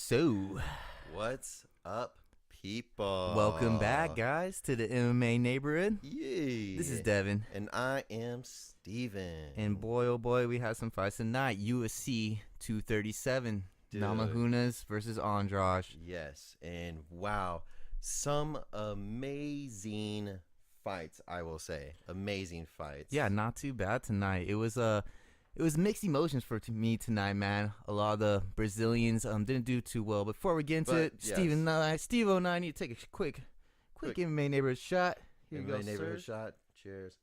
So, What's up, people? welcome back, guys, to the MMA Neighborhood. Yeah. This is Devin. And I am Steven. And boy, oh boy, we have some fights tonight. UFC 237. Dude. Namajunas versus Andrade. Yes. And wow, some amazing fights, I will say. Amazing fights. Yeah, not too bad tonight. It was mixed emotions for me tonight, man. A lot of the Brazilians didn't do too well. Before we get into it, yes. Steve and I need to take a quick MMA Neighborhood shot. Here you go, Neighborhood sir. shot. Cheers.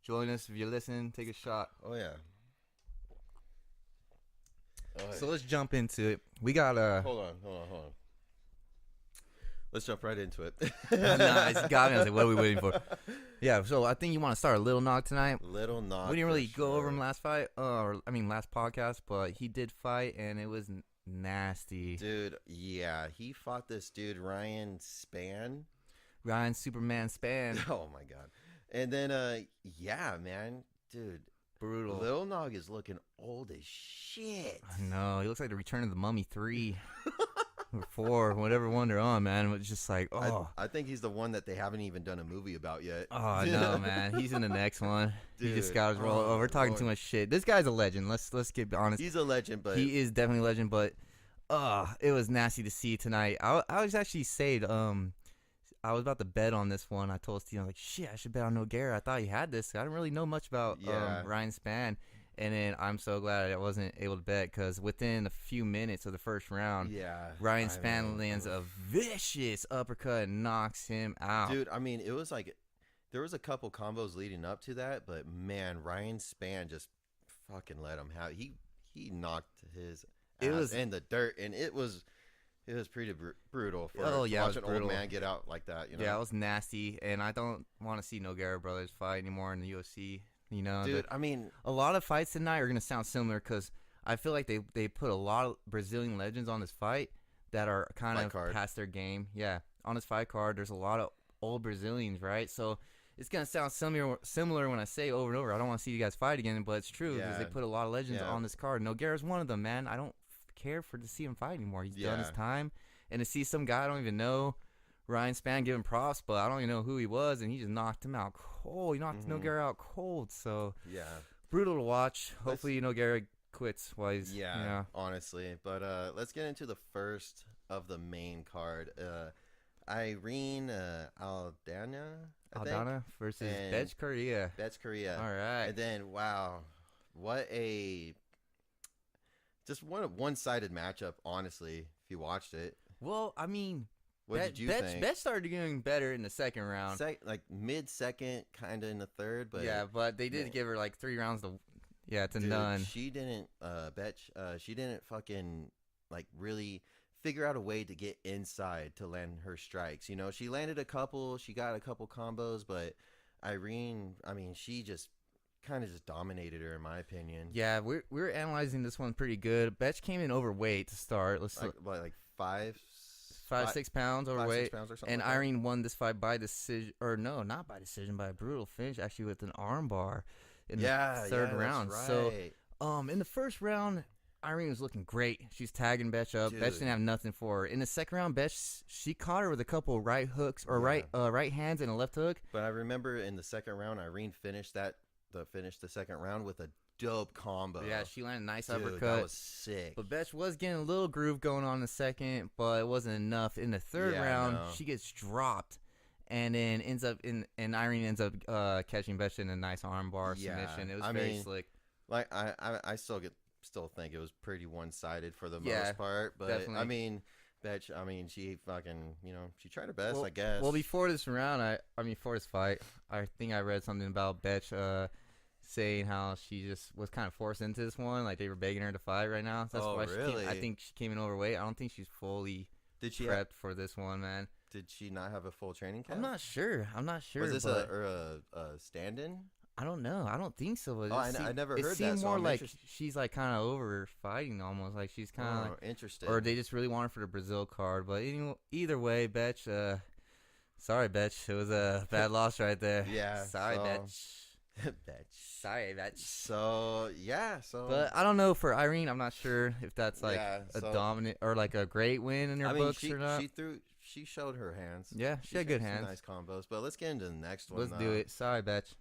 Join us if you're listening. Take a shot. Oh, yeah. So let's jump into it. We got Hold on. Let's jump right into it. Nice, got me. I was like, what are we waiting for? Yeah, so I think you want to start a Little Nog tonight. Little Nog. We didn't really go over him last fight, last podcast, but he did fight, and it was nasty. Dude, yeah, he fought this dude, Ryan Superman Span. Oh, my God. And then, yeah, man, dude. Brutal. Lil Nog is looking old as shit. I know. He looks like the Return of the Mummy 3 or 4, whatever one they're on, man. It was just like, oh. I think he's the one that they haven't even done a movie about yet. Oh, no, man. He's in the next one. Dude, he just got his roll. Oh, we're talking too much shit. This guy's a legend. Let's get honest. He's a legend, but he is definitely a legend, but it was nasty to see tonight. I was actually saved. I was about to bet on this one. I told Steve, I was like, shit, I should bet on Nogueira. I thought he had this. I didn't really know much about Ryan Spann. And then I'm so glad I wasn't able to bet because within a few minutes of the first round, Ryan Spann lands a vicious uppercut and knocks him out. Dude, I mean, it was like there was a couple combos leading up to that, but man, Ryan Spann just fucking let him have. He knocked his ass in the dirt, and it was pretty brutal for watch an old man get out like that. You know? Yeah, it was nasty, and I don't want to see Nogueira brothers fight anymore in the UFC. You know, dude, I mean, a lot of fights tonight are going to sound similar because I feel like they put a lot of Brazilian legends on this fight that are kind of past their game. Yeah, on this fight card, there's a lot of old Brazilians, right? So it's going to sound similar when I say over and over, I don't want to see you guys fight again, but it's true because they put a lot of legends on this card. Nogueira's one of them, man. I don't care to see him fight anymore. He's done his time, and to see some guy I don't even know, Ryan Spann, give him props, but I don't even know who he was, and he just knocked him out cold. He knocked Nogueira out cold, so brutal to watch. Hopefully Nogueira quits while he's honestly. But let's get into the first of the main card. Irene Aldana versus Betch Correa. All right. And then wow, what a just one-sided matchup, honestly, if you watched it. Well, I mean, what did you think? Betch started getting better in the second round. Like mid-second, kind of in the third. But yeah, but they did give her like 3 rounds to none. She didn't, Betch, she didn't fucking, like, really figure out a way to get inside to land her strikes. You know, she landed a couple, she got a couple combos, but Irene, I mean, she just kind of just dominated her, in my opinion. Yeah, we're analyzing this one pretty good. Betch came in overweight to start. Let's like 6 pounds overweight. 6 pounds or something. And like Irene won this fight by decision, or no, not by decision, by a brutal finish, actually with an armbar in the third round. That's right. So, in the first round, Irene was looking great. She's tagging Betch up. Betch didn't have nothing for her. In the second round, Betch, she caught her with a couple right hooks or right hands and a left hook. But I remember in the second round, Irene finished the second round with a dope combo. Yeah, she landed a nice uppercut. That was sick. But Betch was getting a little groove going on in the second, but it wasn't enough. In the third round, she gets dropped, and then Irene ends up catching Betch in a nice armbar submission. It was very slick. Like I still think it was pretty one-sided for the most part, but definitely. I mean, Betch, she fucking, she tried her best, I guess. Well, before this round, before this fight, I think I read something about Betch saying how she just was kind of forced into this one, like they were begging her to fight right now. That's why really? I think she came in overweight. I don't think she's fully prepped for this one, man. Did she not have a full training camp? I'm not sure. Was this a stand-in? I don't know. I don't think so. But I never heard that. It seemed more like she's like kind of over fighting almost. Like she's kind of interested. Or they just really want her for the Brazil card. But either way, Betch. Sorry, Betch. It was a bad loss right there. Yeah. Sorry, Betch. Bitch. Sorry, bitch. So yeah, But I don't know for Irene. I'm not sure if that's like a dominant or like a great win in your books or not. She showed her hands. Yeah, she had good hands. Nice combos. But let's get into the next one. Let's do it. Sorry, bitch.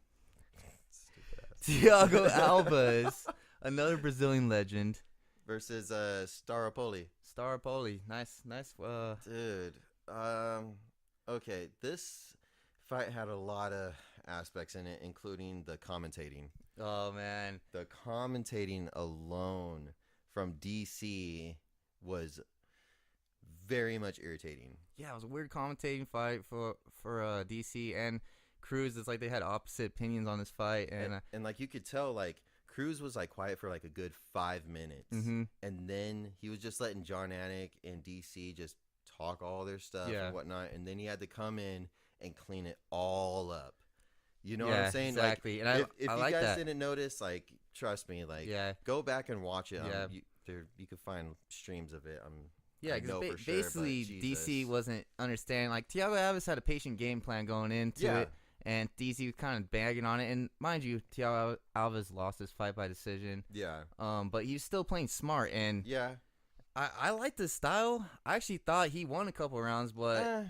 Thiago Alves, another Brazilian legend, versus Staropoli. Nice. Dude. Okay, this fight had a lot of aspects in it, including the commentating. Oh man, the commentating alone from DC was very much irritating. Yeah, it was a weird commentating fight for DC and Cruz. It's like they had opposite opinions on this fight, and like you could tell, like Cruz was like quiet for like a good 5 minutes, and then he was just letting John Anik and DC just talk all their stuff and whatnot, and then he had to come in and clean it all up. You know what I'm saying? Exactly. Like, and if I you like guys that. Didn't notice, like, trust me, like, go back and watch it. You could find streams of it. Because basically DC wasn't understanding. Like, Thiago Alves had a patient game plan going into it, and DC was kind of bagging on it. And mind you, Thiago Alves lost his fight by decision. Yeah. But he was still playing smart, and I like this style. I actually thought he won a couple rounds, but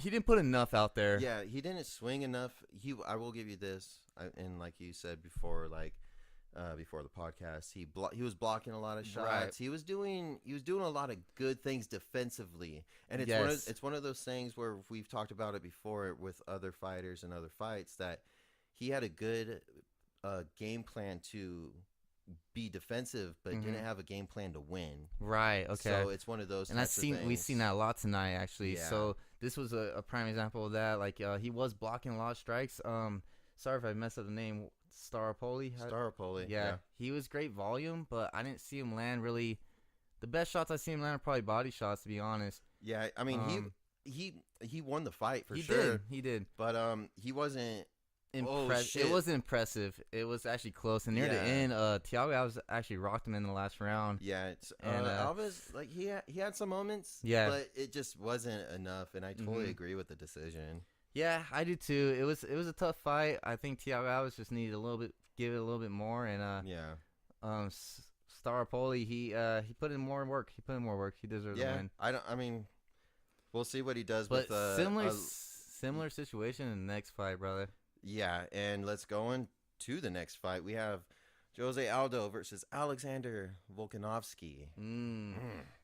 he didn't put enough out there. Yeah, he didn't swing enough. I will give you this, and like you said before, like before the podcast, he was blocking a lot of shots. Right. He was doing a lot of good things defensively, and it's one of those things where we've talked about it before with other fighters and other fights, that he had a good game plan to be defensive, but didn't have a game plan to win. Right. Okay. So it's one of those. And we've seen that a lot tonight, actually. Yeah. So this was a prime example of that. Like he was blocking a lot of strikes. Sorry if I messed up the name. Staropoli. Yeah. He was great volume, but I didn't see him land really. The best shots I see him land are probably body shots, to be honest. Yeah. I mean, he won the fight for sure. He did. But he wasn't. It wasn't impressive. It was actually close, and near the end, Thiago Alves actually rocked him in the last round. Yeah, Alves, like he had some moments, but it just wasn't enough, and I totally agree with the decision. Yeah, I do too. It was a tough fight. I think Thiago Alves just needed give it a little bit more, and Staropoli, he put in more work. He deserves the win. I mean, we'll see what he does but with similar situation in the next fight, brother. Yeah, and let's go on to the next fight. We have Jose Aldo versus Alexander Volkanovski.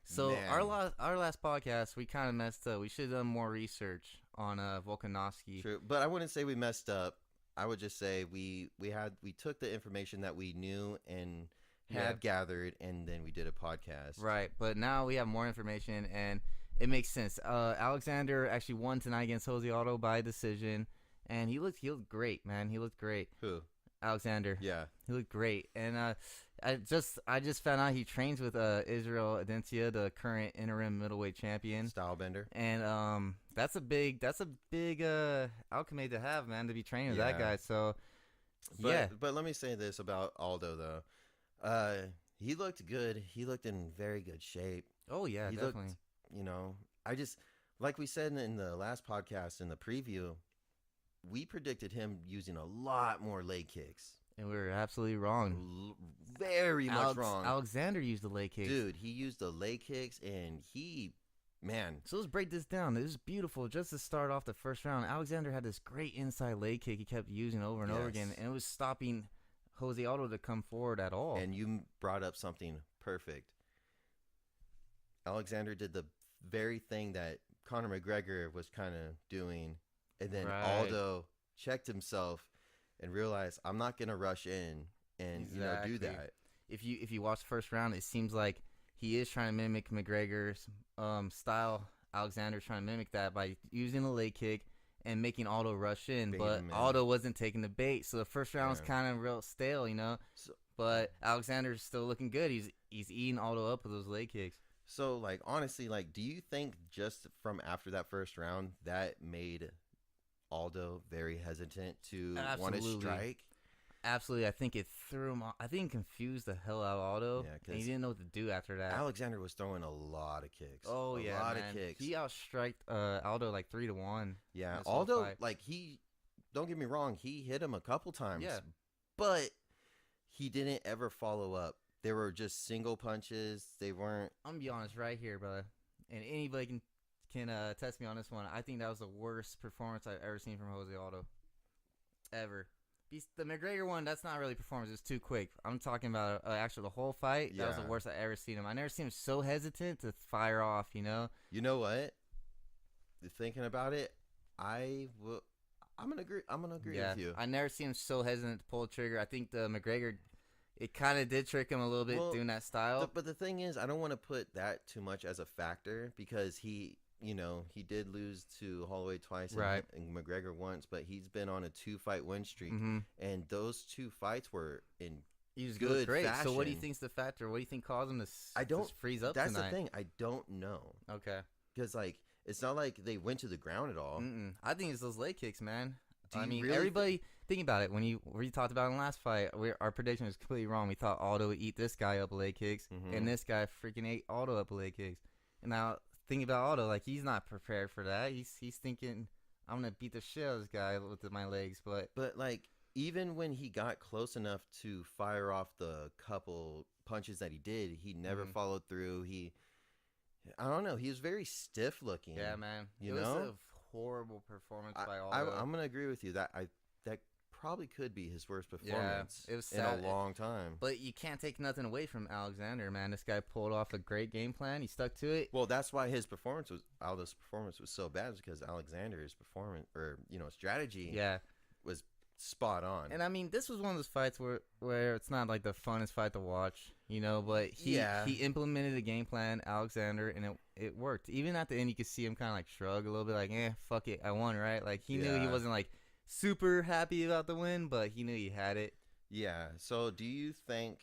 So our last podcast, we kind of messed up. We should have done more research on Volkanovski. True, but I wouldn't say we messed up. I would just say we took the information that we knew and had gathered, and then we did a podcast. Right, but now we have more information, and it makes sense. Alexander actually won tonight against Jose Aldo by decision. And he looked great, man. He looked great. Who? Alexander. Yeah. He looked great. And I just found out he trains with Israel Adesanya, the current interim middleweight champion. Stylebender. And that's a big alchemy to have, man, to be training with that guy. So But let me say this about Aldo though. He looked good. He looked in very good shape. Oh yeah, he definitely. Looked, I just, like we said in the last podcast in the preview, we predicted him using a lot more leg kicks. And we were absolutely wrong. Very much wrong. Alexander used the leg kicks. Dude, he used the leg kicks, and man. So let's break this down. It was beautiful. Just to start off the first round, Alexander had this great inside leg kick he kept using over and over again, and it was stopping Jose Aldo to come forward at all. And you brought up something perfect. Alexander did the very thing that Conor McGregor was kind of doing. And then Aldo checked himself and realized, I'm not gonna rush in and do that. If you watch the first round, it seems like he is trying to mimic McGregor's style. Alexander's trying to mimic that by using a leg kick and making Aldo rush in, but Aldo wasn't taking the bait. So the first round was kind of real stale, but Alexander's still looking good. He's eating Aldo up with those leg kicks. So like honestly, like do you think just from after that first round that made Aldo very hesitant to want to strike? Absolutely. I think it threw him off. I think it confused the hell out of Aldo, and he didn't know what to do after that. Alexander was throwing a lot of kicks. Oh, a lot of kicks. He outstriked Aldo like 3-1. Yeah, Aldo, like he don't get me wrong, he hit him a couple times. Yeah. But he didn't ever follow up. They were just single punches. They weren't. I'm gonna be honest right here, brother, and anybody can test me on this one. I think that was the worst performance I've ever seen from Jose Aldo, ever. The McGregor one, that's not really performance. It's too quick. I'm talking about actually the whole fight. Yeah. That was the worst I've ever seen him. I never seen him so hesitant to fire off. You know. You know what? Thinking about it, I'm gonna agree. I'm gonna agree with you. I never seen him so hesitant to pull the trigger. I think the McGregor, it kind of did trick him a little bit doing that style. But the thing is, I don't want to put that too much as a factor because he did lose to Holloway twice and McGregor once, but he's been on a 2-fight win streak, and those 2 fights were in good great. fashion. So what do you think's the factor? What do you think caused him to freeze up That's tonight? The thing. I don't know. Okay. Because, like, it's not like they went to the ground at all. I think it's those leg kicks, man. I mean, really everybody think about it. When you talked about in the last fight, our prediction was completely wrong. We thought Aldo would eat this guy up leg kicks, and this guy freaking ate Aldo up leg kicks. And now thinking about Aldo, like, he's not prepared for that. He's thinking, I'm gonna beat the shit out of this guy with my legs. But like, even when he got close enough to fire off the couple punches that he did, he never followed through. I don't know. He was very stiff looking. Yeah, man. It was a horrible performance by Aldo. I'm gonna agree with you that probably could be his worst performance it was in a long time. But you can't take nothing away from Alexander, man. This guy pulled off a great game plan. He stuck to it. Well, that's why Aldo's performance was so bad, because Alexander's performance strategy was spot on. And I mean, this was one of those fights where it's not like the funnest fight to watch, but he implemented a game plan, Alexander, and it worked. Even at the end, you could see him kind of like shrug a little bit, like, fuck it, I won, right? Like, he knew he wasn't like super happy about the win, but he knew he had it. Yeah. So do you think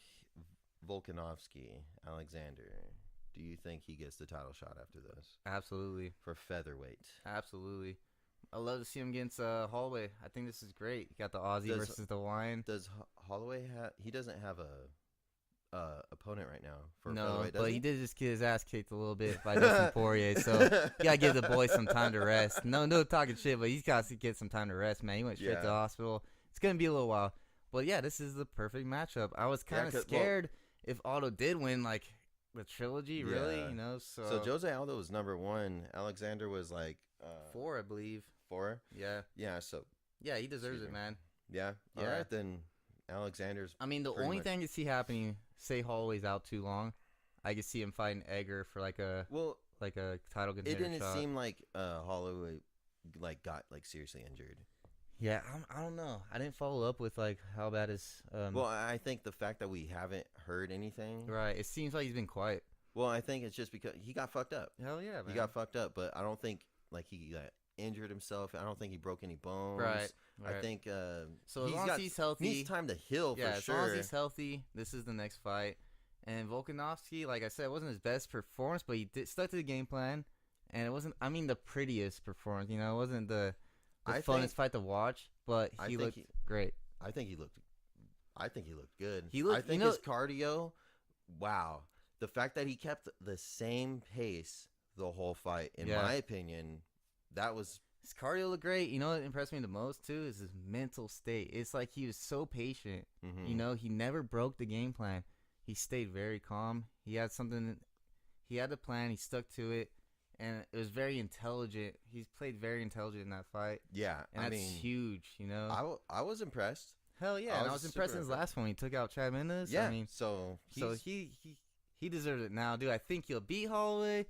Alexander, do you think he gets the title shot after this? Absolutely. For featherweight? Absolutely. I love to see him against Holloway. I think this is great. You got the Aussie versus the Wine. Does Holloway he doesn't have a opponent right now for no, featherweight, but he did just get his ass kicked a little bit by Dustin Poirier, so you gotta give the boy some time to rest. No talking shit, but he's got to get some time to rest, man. He went straight to the hospital. It's gonna be a little while, but yeah, this is the perfect matchup. I was kind of scared if Aldo did win, like, the trilogy, really, So Jose Aldo was number 1. Alexander was like 4, I believe. 4? Yeah. Yeah. So yeah, he deserves it, man. Yeah. All right, then. Alexander's. I mean, the only thing I see happening, say Holloway's out too long, I could see him fighting Egger for like a title contender. It didn't shot. seem like Holloway got seriously injured. Yeah, I don't know. I didn't follow up with like how bad his. Well, I think the fact that we haven't heard anything. Right. It seems like he's been quiet. Well, I think it's just because he got fucked up. Hell yeah, man. He got fucked up, but I don't think like he got injured himself. I don't think he broke any bones. Right. I think so as long as he's healthy, needs time to heal for sure. As long as he's healthy, this is the next fight. And Volkanovski, like I said, it wasn't his best performance, but he stuck to the game plan, and it wasn't. I mean, the prettiest performance. It wasn't the funnest fight to watch, but he looked great. I think he looked good. I think his cardio. Wow, the fact that he kept the same pace the whole fight, in my opinion, that was. His cardio looked great. You know what impressed me the most, too, is his mental state. It's like he was so patient. Mm-hmm. He never broke the game plan. He stayed very calm. He had the plan. He stuck to it. And it was very intelligent. He's played very intelligent in that fight. Yeah. And that's huge, I was impressed. Hell yeah. And I was impressed in his last one. He took out Chad Mendes. Yeah. I mean, so he deserves it now, dude. I think he'll beat Holloway.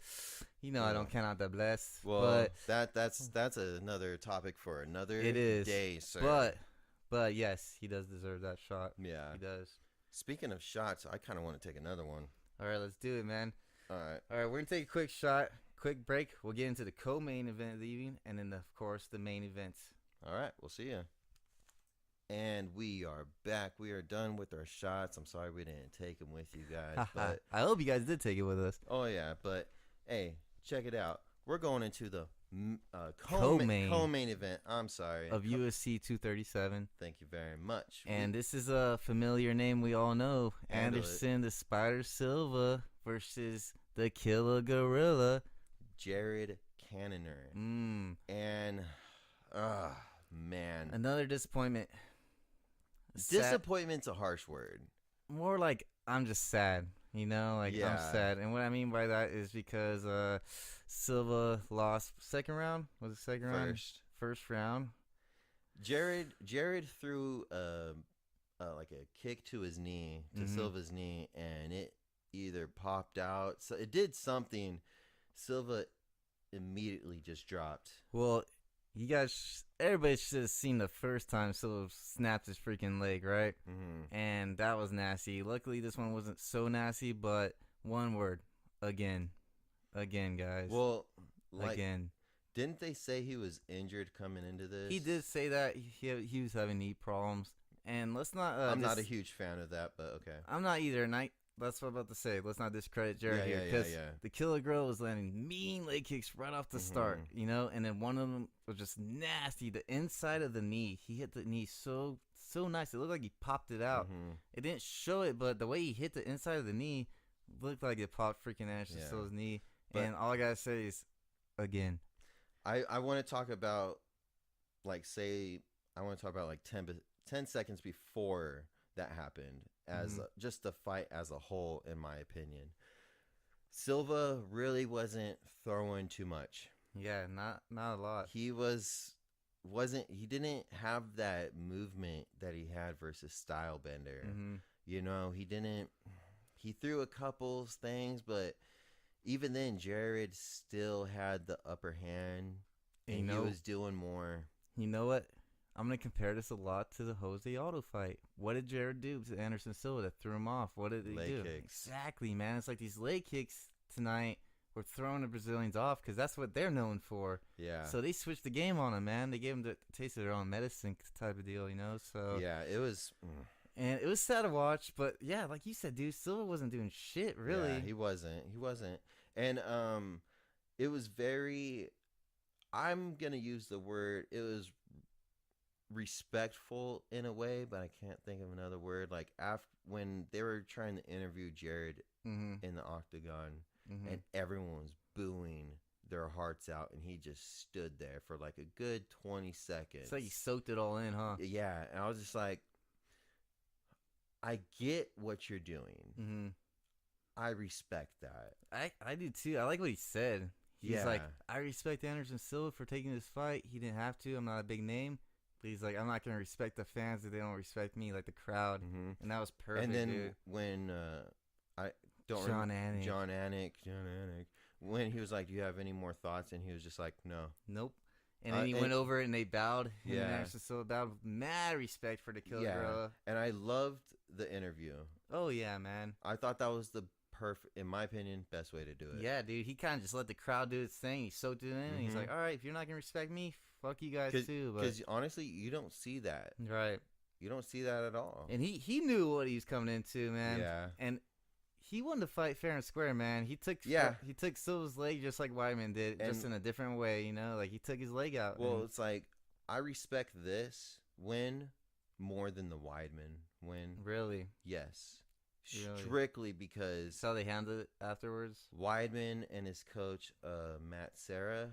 I don't count out the blessed. Well, but that's another topic for another day, sir. But yes, he does deserve that shot. Yeah, he does. Speaking of shots, I kind of want to take another one. All right, let's do it, man. All right, we're gonna take a quick break. We'll get into the co-main event of the evening, and then of course the main event. All right, we'll see you. And we are back. We are done with our shots. I'm sorry we didn't take them with you guys. But I hope you guys did take it with us. Oh, yeah. But, hey, check it out. We're going into the co-main event. I'm sorry. Of UFC 237. Thank you very much. And this is a familiar name we all know. Anderson the Spider Silva versus the Killer Gorilla. Jared Cannonier. And... man. Another disappointment. Disappointment's a harsh word. More like I'm just sad, I'm sad. And what I mean by that is because Silva lost second round. Was it second round? First round. Jared threw like a kick to his knee, to Silva's knee, and it either popped out. So it did something. Silva immediately just dropped. Well, everybody should have seen the first time Silva snapped his freaking leg, right? Mm-hmm. And that was nasty. Luckily, this one wasn't so nasty, but one word. Again, guys. Well, again. Didn't they say he was injured coming into this? He did say that. He was having knee problems. And let's not... I'm not a huge fan of that, but okay. I'm not either, and that's what I'm about to say. Let's not discredit Jared here. Because the Killer Grill was landing mean leg kicks right off the start, and then one of them was just nasty. The inside of the knee, he hit the knee so nice. It looked like he popped it out. It didn't show it, but the way he hit the inside of the knee looked like it popped freaking Anderson Silva's knee. And all I got to say is, again. I want to talk about, like 10 seconds before that happened, as just the fight as a whole, in my opinion. Silva really wasn't throwing too much. Yeah, not a lot. He didn't have that movement that he had versus Stylebender. He threw a couple things, but even then Jared still had the upper hand, and he was doing more. You know what? I'm going to compare this a lot to the Jose Aldo fight. What did Jared do to Anderson Silva that threw him off? What did he do? Leg kicks. Exactly, man. It's like these leg kicks tonight were throwing the Brazilians off because that's what they're known for. Yeah. So they switched the game on him, man. They gave him the taste of their own medicine type of deal, So yeah, it was... And it was sad to watch, but yeah, like you said, dude, Silva wasn't doing shit, really. Yeah, he wasn't. And it was very... I'm going to use the word... It was... respectful in a way, but I can't think of another word. Like when they were trying to interview Jared in the octagon, and everyone was booing their hearts out, and he just stood there for like a good 20 seconds. It's like he soaked it all in, huh? Yeah, and I was just like, I get what you're doing. I respect that. I do too. I like what he said. He's like, I respect Anderson Silva for taking this fight. He didn't have to. I'm not a big name. He's like, I'm not going to respect the fans if they don't respect me, like the crowd. And that was perfect, And then dude. when John Anik, when he was like, do you have any more thoughts? And he was just like, no. Nope. And then he went over and they bowed. And Anderson Silva bowed with mad respect for the Killer Gorilla. And I loved the interview. Oh, yeah, man. I thought that was the perfect, in my opinion, best way to do it. Yeah, dude. He kind of just let the crowd do its thing. He soaked it in. And he's like, all right, if you're not going to respect me, fuck you guys too. Because honestly, you don't see that. Right. You don't see that at all. And he knew what he was coming into, man. Yeah. And he wanted to fight fair and square, man. He took Silva's leg just like Weidman did, just in a different way, Like he took his leg out. Well, it's like I respect this win more than the Weidman win. Really? Yes. Really? Strictly because that's how they handled it afterwards. Weidman and his coach, Matt Serra.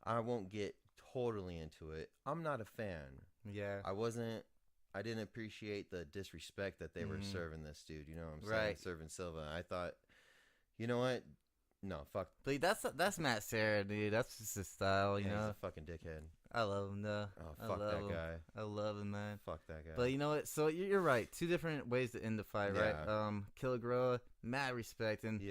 I won't get totally into it. I'm not a fan. Yeah. I didn't appreciate the disrespect that they were serving this dude. You know what I'm saying? Right. Serving Silva. I thought, you know what? No, fuck. But that's Matt Serra, dude. That's just his style, you know? He's a fucking dickhead. I love him, though. Oh, fuck that guy. I love him, man. Fuck that guy. But you know what? So you're right. Two different ways to end the fight, right? Killer Gorilla, mad respect. And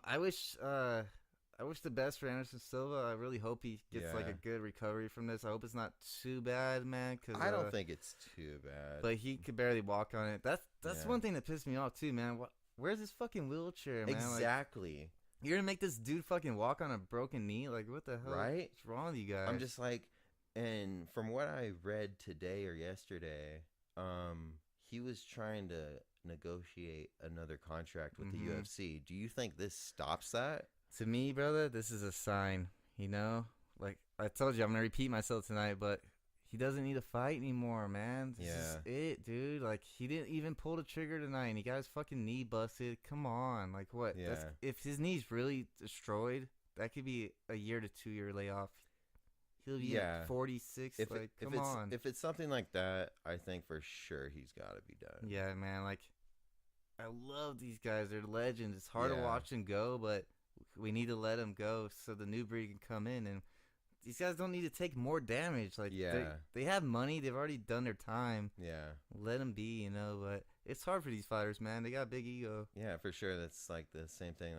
I wish the best for Anderson Silva. I really hope he gets like a good recovery from this. I hope it's not too bad, man. Cause, I don't think it's too bad. But he could barely walk on it. That's one thing that pissed me off too, man. Where's his fucking wheelchair, man? Exactly. Like, you're gonna make this dude fucking walk on a broken knee? Like, what the hell? Right? What's wrong with you guys? I'm just like, and from what I read today or yesterday, he was trying to negotiate another contract with the UFC. Do you think this stops that? To me, brother, this is a sign, Like, I told you, I'm going to repeat myself tonight, but he doesn't need to fight anymore, man. This is it, dude. Like, he didn't even pull the trigger tonight, and he got his fucking knee busted. Come on. Like, what? Yeah. If his knee's really destroyed, that could be a 1 to 2 year layoff. He'll be at 46. Come on. If it's something like that, I think for sure he's got to be done. Yeah, man. Like, I love these guys. They're legends. It's hard to watch them go, but we need to let them go so the new breed can come in. And these guys don't need to take more damage. Like, they have money. They've already done their time. Yeah. Let them be, you know. But it's hard for these fighters, man. They got a big ego. Yeah, for sure. That's like the same thing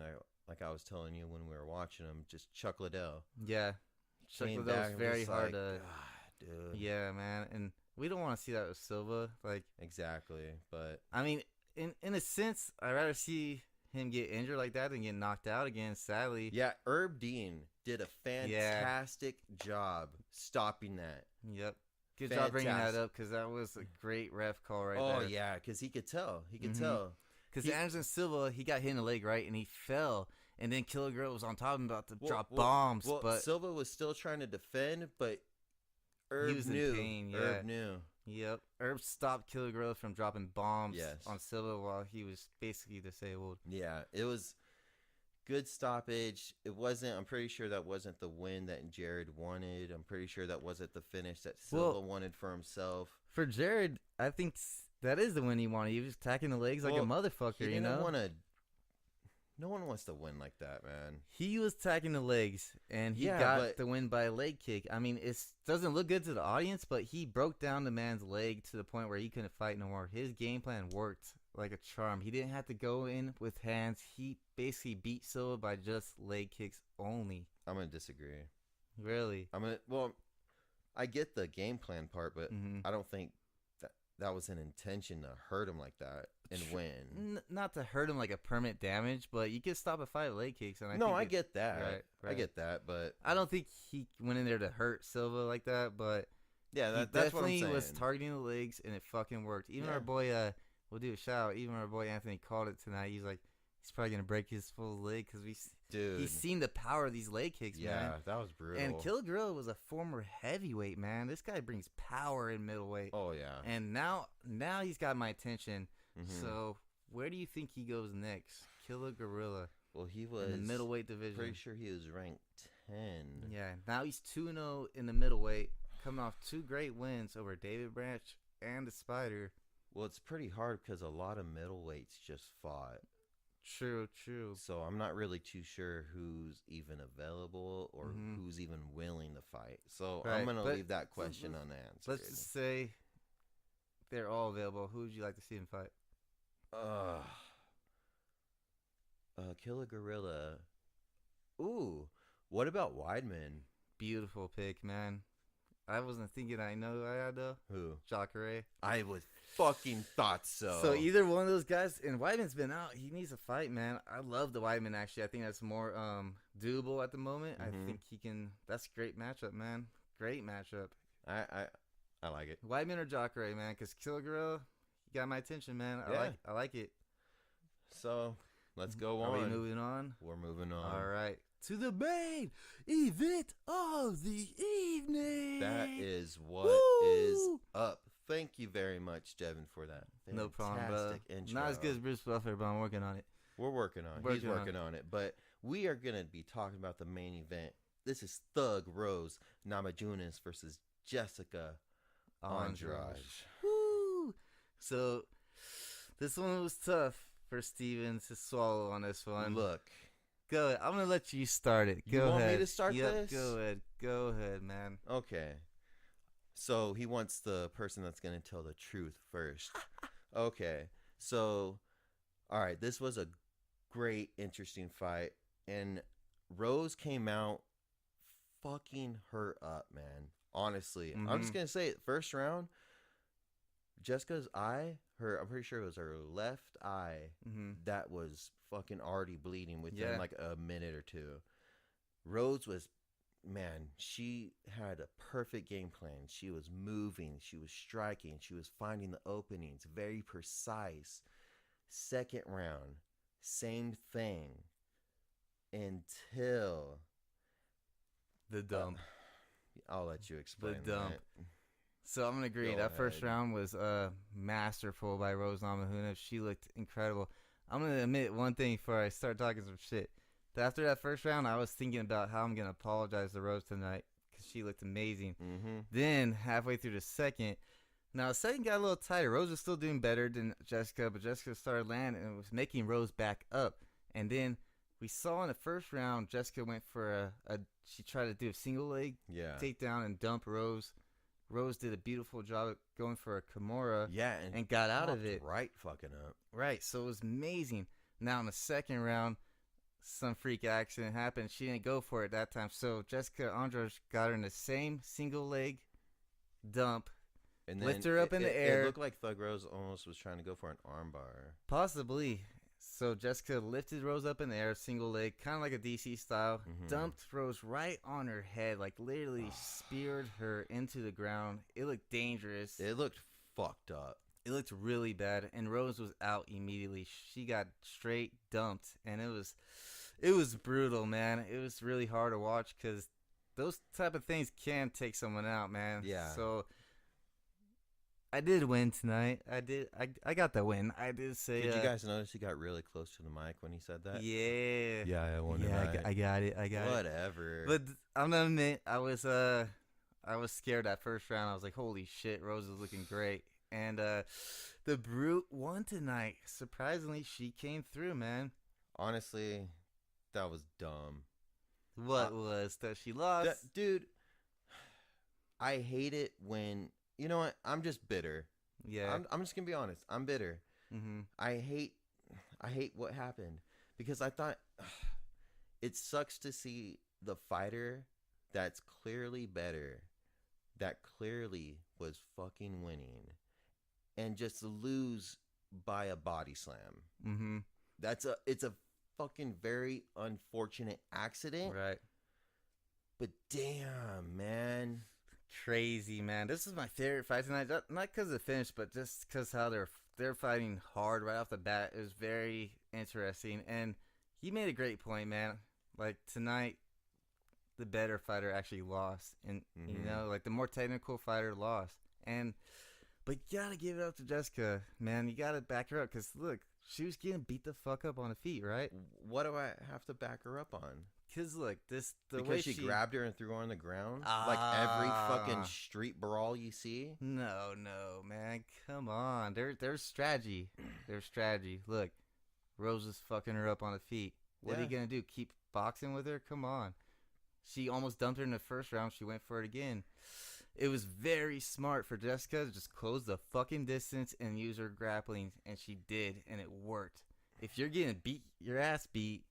like I was telling you when we were watching him. Just Chuck Liddell. Yeah. Chuck Liddell's very hard to. God, dude. Yeah, man. And we don't want to see that with Silva. Like, exactly. But I mean, in a sense, I'd rather see him get injured like that than get knocked out again, sadly. Yeah, Herb Dean did a fantastic job stopping that. Yep. Good job bringing that up, because that was a great ref call right there. Oh, yeah, because he could tell. He could tell. Because Anderson Silva, he got hit in the leg, right, and he fell. And then Killer Gorilla was on top of him about to drop bombs. But Silva was still trying to defend, but Herb he was knew. In pain, yeah. Herb knew. Yep. Herb stopped Killer Gorilla from dropping bombs on Silva while he was basically disabled. Yeah, it was good stoppage. It wasn't. I'm pretty sure that wasn't the win that Jared wanted. I'm pretty sure that wasn't the finish that Silva wanted for himself. For Jared, I think that is the win he wanted. He was attacking the legs like a motherfucker, you know? No one wants to win like that, man. He was attacking the legs, and he got the win by a leg kick. I mean, it doesn't look good to the audience, but he broke down the man's leg to the point where he couldn't fight no more. His game plan worked like a charm. He didn't have to go in with hands. He basically beat Silva by just leg kicks only. I'm going to disagree. Really? I get the game plan part, but I don't think that was an intention to hurt him like that and win. Not to hurt him like a permanent damage, but you can stop a fight with leg kicks. And I get that. Right. I get that, but I don't think he went in there to hurt Silva like that. But yeah, that's what I'm saying. Definitely was targeting the legs, and it fucking worked. Even our boy, we'll do a shout out. Even our boy Anthony called it tonight. He's like, he's probably gonna break his full leg because he's seen the power of these leg kicks, man. Yeah, that was brutal. And Killer Gorilla was a former heavyweight, man. This guy brings power in middleweight. Oh yeah. And now he's got my attention. So where do you think he goes next? Killer Gorilla. Well, he was in the middleweight division. Pretty sure he was ranked 10. Yeah. Now he's 2-0 in the middleweight, coming off 2 great wins over David Branch and the Spider. Well, it's pretty hard because a lot of middleweights just fought. True. So I'm not really too sure who's even available or who's even willing to fight. So I'm going to leave that question unanswered. Let's just say they're all available. Who would you like to see him fight? Killer Gorilla. Ooh, what about Weidman? Beautiful pick, man. I wasn't thinking I know I had though. Who? Jacare. I was fucking thought so. So either one of those guys, and Weidman's been out. He needs a fight, man. I love the Weidman, actually. I think that's more doable at the moment. I think he can. That's a great matchup, man. Great matchup. I like it. Weidman or Jacare, man, because Killer Gorilla, you got my attention, man. I like it. So let's go on. Are we moving on? We're moving on. All right. To the main event of the evening. That is what is up. Thank you very much, Devin, for that. No problem, bro. Intro. Not as good as Bruce Buffer, but I'm working on it. We're working on it. He's working on it. But we are going to be talking about the main event. This is Thug Rose Namajunas versus Jessica Andrade. Woo! So this one was tough for Stevens to swallow on this one. Look. Go ahead. I'm going to let you start it. Go ahead. You want me to start this? Go ahead, man. Okay. So he wants the person that's going to tell the truth first. Okay. So, all right. This was a great, interesting fight. And Rose came out fucking her up, man. Honestly. I'm just going to say it. First round, Jessica's eye, I'm pretty sure it was her left eye that was fucking already bleeding within like a minute or two. Rose was, man, she had a perfect game plan. She was moving, she was striking, she was finding the openings, very precise. Second round, same thing until the dump. I'll let you explain the dump. That. So I'm going to agree. That first round was masterful by Rose Namajunas. She looked incredible. I'm going to admit one thing before I start talking some shit. After that first round, I was thinking about how I'm going to apologize to Rose tonight. Because She looked amazing. Mm-hmm. Then, halfway through the second, now the second got a little tighter. Rose was still doing better than Jessica, but Jessica started landing and was making Rose back up. And then we saw in the first round, Jessica went for she tried to do a single leg takedown and dump Rose. Rose did a beautiful job of going for a Kimura and got out of it. Right fucking up. Right, so it was amazing. Now in the second round, some freak accident happened. She didn't go for it that time. So Jessica Andrade got her in the same single leg dump. And lift her up in the air. It looked like Thug Rose almost was trying to go for an armbar. Possibly. So Jessica lifted Rose up in the air, single leg, kind of like a DC style. Dumped Rose right on her head, like literally speared her into the ground. It looked dangerous. It looked fucked up. It looked really bad, and Rose was out immediately. She got straight dumped, and it was brutal, man. It was really hard to watch because those type of things can take someone out, man. Yeah. So I did win tonight. I got the win. I did say. Did you guys notice he got really close to the mic when he said that? Yeah. Yeah, I won tonight. I got it. Whatever. But I'm gonna admit, I was scared that first round. I was like, holy shit, Rose is looking great. And the Brute won tonight. Surprisingly, she came through, man. Honestly, that was dumb. What was that she lost? Dude, I hate it when, you know what? I'm just bitter. Yeah. I'm just going to be honest. I'm bitter. Mm-hmm. I hate what happened because I thought it sucks to see the fighter that's clearly better, that clearly was fucking winning, and just lose by a body slam. Mm-hmm. It's a fucking very unfortunate accident. Right. But damn, man. Crazy, man. This is my favorite fight tonight. Not because of the finish, but just because how they're fighting hard right off the bat. It was very interesting. And he made a great point, man. Like, tonight, the better fighter actually lost. And, you know, like, the more technical fighter lost. But you got to give it up to Jessica, man. You got to back her up because, look, she was getting beat the fuck up on the feet, right? What do I have to back her up on? Because, look, the because way she grabbed her and threw her on the ground? Like every fucking street brawl you see? No, man. Come on. There's strategy. There's strategy. Look, Rose is fucking her up on the feet. What are you going to do? Keep boxing with her? Come on. She almost dumped her in the first round. She went for it again. It was very smart for Jessica to just close the fucking distance and use her grappling, and she did, and it worked. If you're getting your ass beat,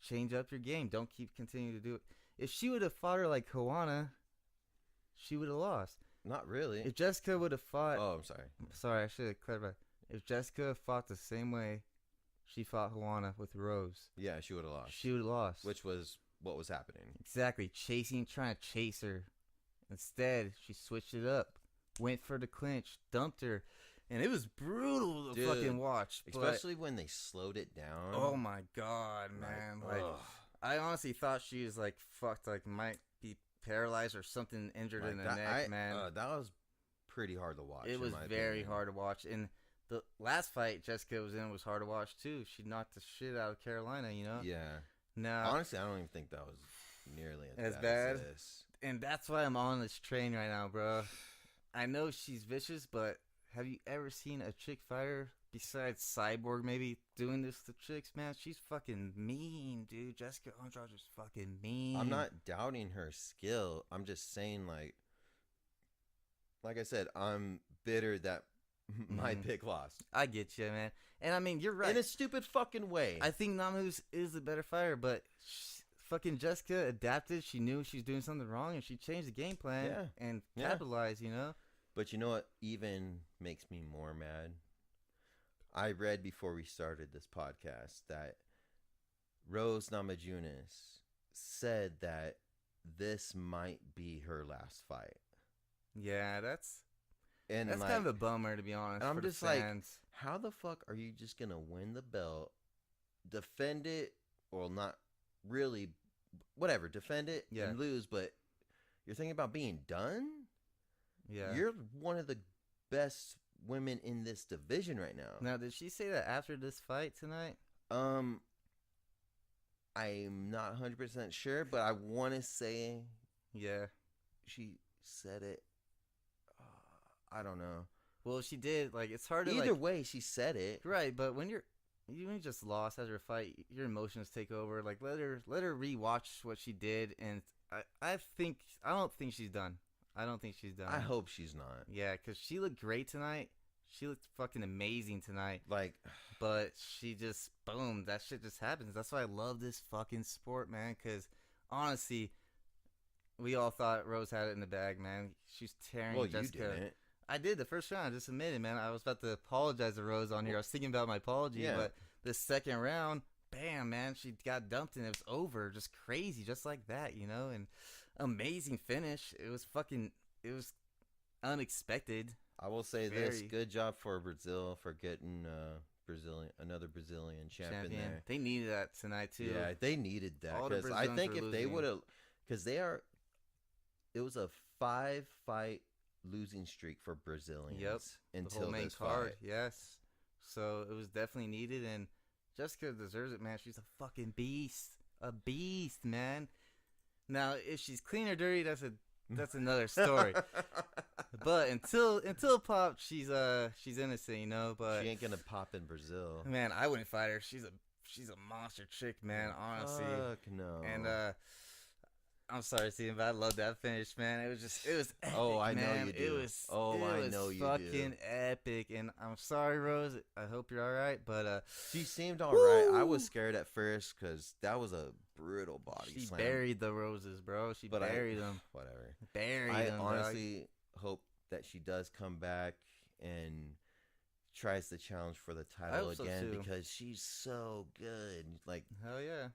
change up your game. Don't keep continuing to do it. If she would have fought her like Joanna, she would have lost. Not really. If Jessica would have fought... Oh, I'm sorry. Sorry, I should have clarified. If Jessica fought the same way she fought Joanna with Rose... Yeah, she would have lost. She would have lost. Which was what was happening. Exactly. Trying to chase her. Instead, she switched it up, went for the clinch, dumped her, and it was brutal to fucking watch. Especially when they slowed it down. Oh my god, man! Like, I honestly thought she was like fucked, like might be paralyzed or something injured in the neck, man. That was pretty hard to watch. It was very hard to watch, and the last fight Jessica was in was hard to watch too. She knocked the shit out of Carolina, you know. Yeah. Now, honestly, I don't even think that was nearly as bad as this. And that's why I'm on this train right now, bro. I know she's vicious, but have you ever seen a chick fighter besides Cyborg maybe doing this to chicks, man? She's fucking mean, dude. Jessica Andrade is fucking mean. I'm not doubting her skill. I'm just saying, like I said, I'm bitter that my pick lost. I get you, man. And I mean, you're right. In a stupid fucking way. I think Namajunas is the better fighter, but... fucking Jessica adapted. She knew she was doing something wrong, and she changed the game plan and capitalized, you know? But you know what even makes me more mad? I read before we started this podcast that Rose Namajunas said that this might be her last fight. Yeah, that's kind of a bummer, to be honest. I'm for just the fans. how the fuck are you just going to win the belt, defend it, or not really... whatever, defend it and lose, but you're thinking about being done? Yeah. You're one of the best women in this division right now. Now, did she say that after this fight tonight? I'm not 100% sure, but I want to say... Yeah. she said it. I don't know. Well, she did. Like, it's hard to either way. She said it right, but when you just lost after a fight, your emotions take over. Like, let her rewatch what she did, and I don't think she's done. I don't think she's done. I hope she's not. Yeah, because she looked great tonight. She looked fucking amazing tonight. Like, but she just, boom, that shit just happens. That's why I love this fucking sport, man. Because, honestly, we all thought Rose had it in the bag, man. She's tearing Jessica. You didn't. I did the first round. I just admitted, man. I was about to apologize to Rose on here. I was thinking about my apology, but the second round, bam, man, she got dumped and it was over. Just crazy, just like that, you know? And amazing finish. It was unexpected. I will say this: good job for Brazil for getting another Brazilian champion there. They needed that tonight too. Yeah, they needed that because I think if they would have, because it was a 5-fight losing streak for Brazilians. Yep, until the whole main this card. Fight. Yes, so it was definitely needed, and Jessica deserves it, man. She's a fucking beast, man. Now, if she's clean or dirty, that's another story. But until pop, she's innocent, you know. But she ain't gonna pop in Brazil. Man, I wouldn't fight her. She's a monster chick, man. Honestly. Fuck no. And I'm sorry, Steven, but I love that finish, man. It was epic, I man. know you do. I know you do. Fucking epic. And I'm sorry, Rose. I hope you're all right. But she seemed all right. I was scared at first because that was a brutal body slam. She buried the Roses, bro. She buried them. Whatever. Buried them. I honestly hope that she does come back and tries to challenge for the title again because she's so good. Like, hell yeah.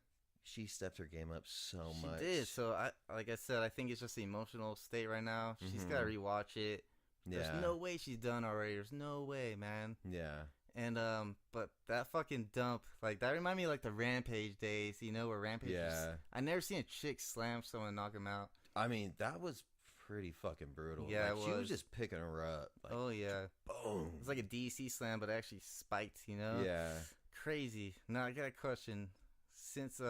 She stepped her game up so much. She did. So, like I said, I think it's just the emotional state right now. She's got to rewatch it. There's no way she's done already. There's no way, man. Yeah. And, but that fucking dump, like, that reminded me of, like, the Rampage days, you know, where Rampage I never seen a chick slam someone and knock him out. I mean, that was pretty fucking brutal. Yeah, like, she was just picking her up. Like, oh, yeah. Boom. It's like a DC slam, but actually spiked, you know? Yeah. Crazy. Now, I got a question. Since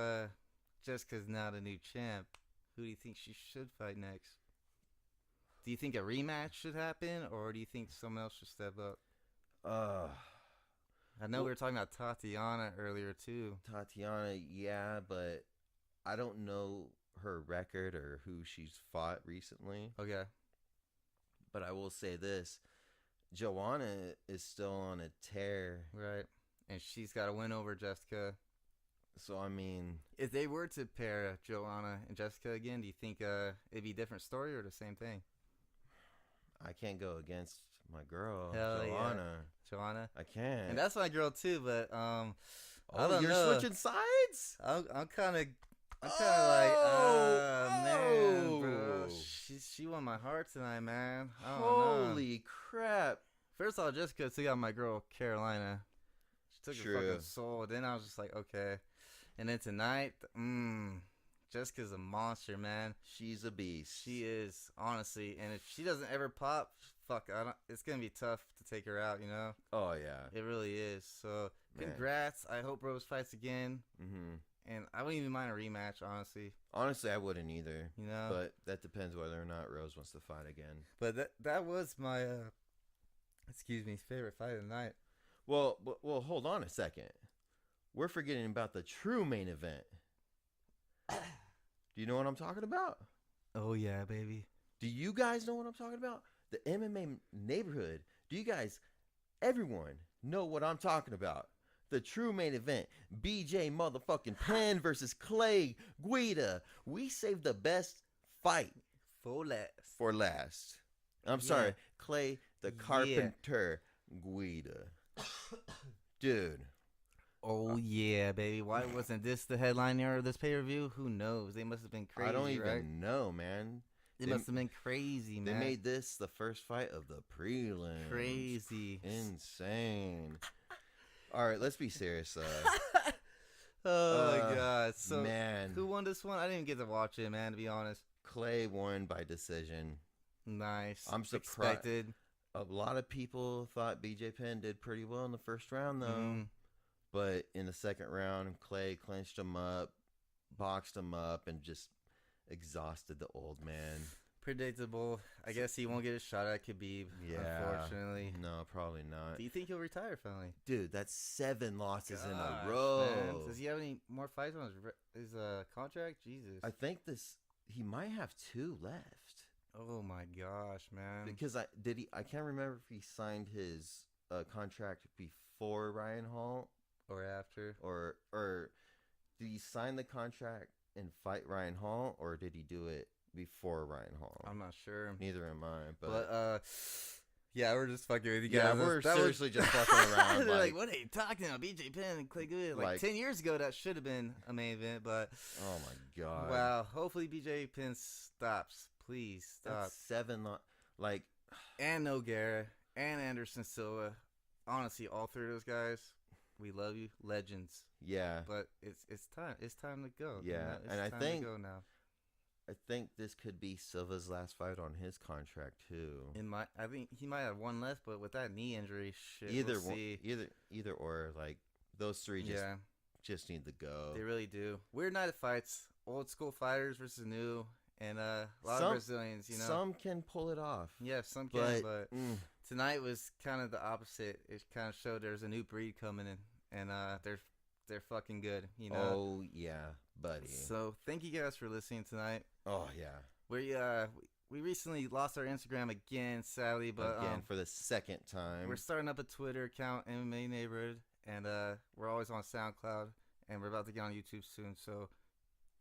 Jessica's now the new champ, who do you think she should fight next? Do you think a rematch should happen, or do you think someone else should step up? I know we were talking about Tatiana earlier too. Tatiana, yeah, but I don't know her record or who she's fought recently. Okay. But I will say this. Joanna is still on a tear. Right. And she's got a win over Jessica. So, I mean, if they were to pair Joanna and Jessica again, do you think it'd be a different story or the same thing? I can't go against my girl, Joanna. Yeah. Joanna? I can't. And that's my girl, too, but I don't know. You're switching sides? I'm kind of like, man, bro. She won my heart tonight, man. Holy crap. First of all, Jessica took out my girl, Carolina. She took her fucking soul. Then I was just like, okay. And then tonight, Jessica's a monster, man. She's a beast. She is, honestly. And if she doesn't ever pop, it's going to be tough to take her out, you know? Oh, yeah. It really is. So, congrats. I hope Rose fights again. Mm-hmm. And I wouldn't even mind a rematch, honestly. Honestly, I wouldn't either. You know? But that depends whether or not Rose wants to fight again. But that was my, favorite fight of the night. Well, hold on a second. We're forgetting about the true main event. Do you know what I'm talking about? Oh, yeah, baby. Do you guys know what I'm talking about? The MMA Neighborhood. Do you guys, everyone, know what I'm talking about? The true main event. BJ motherfucking Penn versus Clay Guida. We saved the best fight. For last. I'm sorry. Clay the Carpenter Guida. Dude. Oh, yeah, baby. Why wasn't this the headliner of this pay-per-view? Who knows? They must have been crazy, I don't even know, man. They must have been crazy, man. They made this the first fight of the prelims. Crazy. Insane. All right, let's be serious. Oh, my God. So, man. Who won this one? I didn't get to watch it, man, to be honest. Clay won by decision. Nice. I'm surprised. Expected. A lot of people thought BJ Penn did pretty well in the first round, though. Mm. But in the second round, Clay clinched him up, boxed him up, and just exhausted the old man. predictable. I guess he won't get a shot at Khabib. Yeah, unfortunately. No, probably not. Do you think he'll retire finally? Dude, that's 7 losses in a row. Man. Does he have any more fights on his contract? Jesus. I think he might have 2 left. Oh my gosh, man. Because I can't remember if he signed his contract before Ryan Hall or after, or did he sign the contract and fight Ryan Hall, or did he do it before Ryan Hall? I'm not sure. Neither am I. But yeah, we're just fucking with you guys. Yeah, we're seriously just fucking around. They're like, what are you talking about? BJ Penn and Clay Guida. Like 10 years ago, that should have been a main event, but oh my god! Wow. Hopefully, BJ Penn stops. Please stop. That's 7 and Nogueira and Anderson Silva. Honestly, all 3 of those guys, we love you, legends. Yeah, but it's time. It's time to go. Yeah, and I think to go now. I think this could be Silva's last fight on his contract too. I think he might have 1 left, but with that knee injury, shit, either or, like those 3 just need to go. They really do. Weird night of fights. Old school fighters versus new, and a lot of Brazilians. You know, some can pull it off. Yeah, some can, but tonight was kind of the opposite. It kind of showed there's a new breed coming in, and they're fucking good. You know. Oh yeah, buddy. So thank you guys for listening tonight. Oh yeah. We recently lost our Instagram again, sadly, but for the 2nd time. We're starting up a Twitter account, MMA Neighborhood, and we're always on SoundCloud, and we're about to get on YouTube soon. So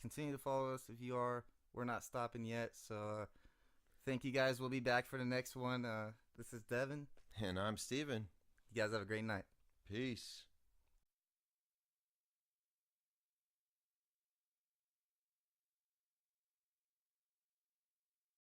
continue to follow us if you are. We're not stopping yet. So thank you guys. We'll be back for the next one. This is Devin. And I'm Steven. You guys have a great night. Peace.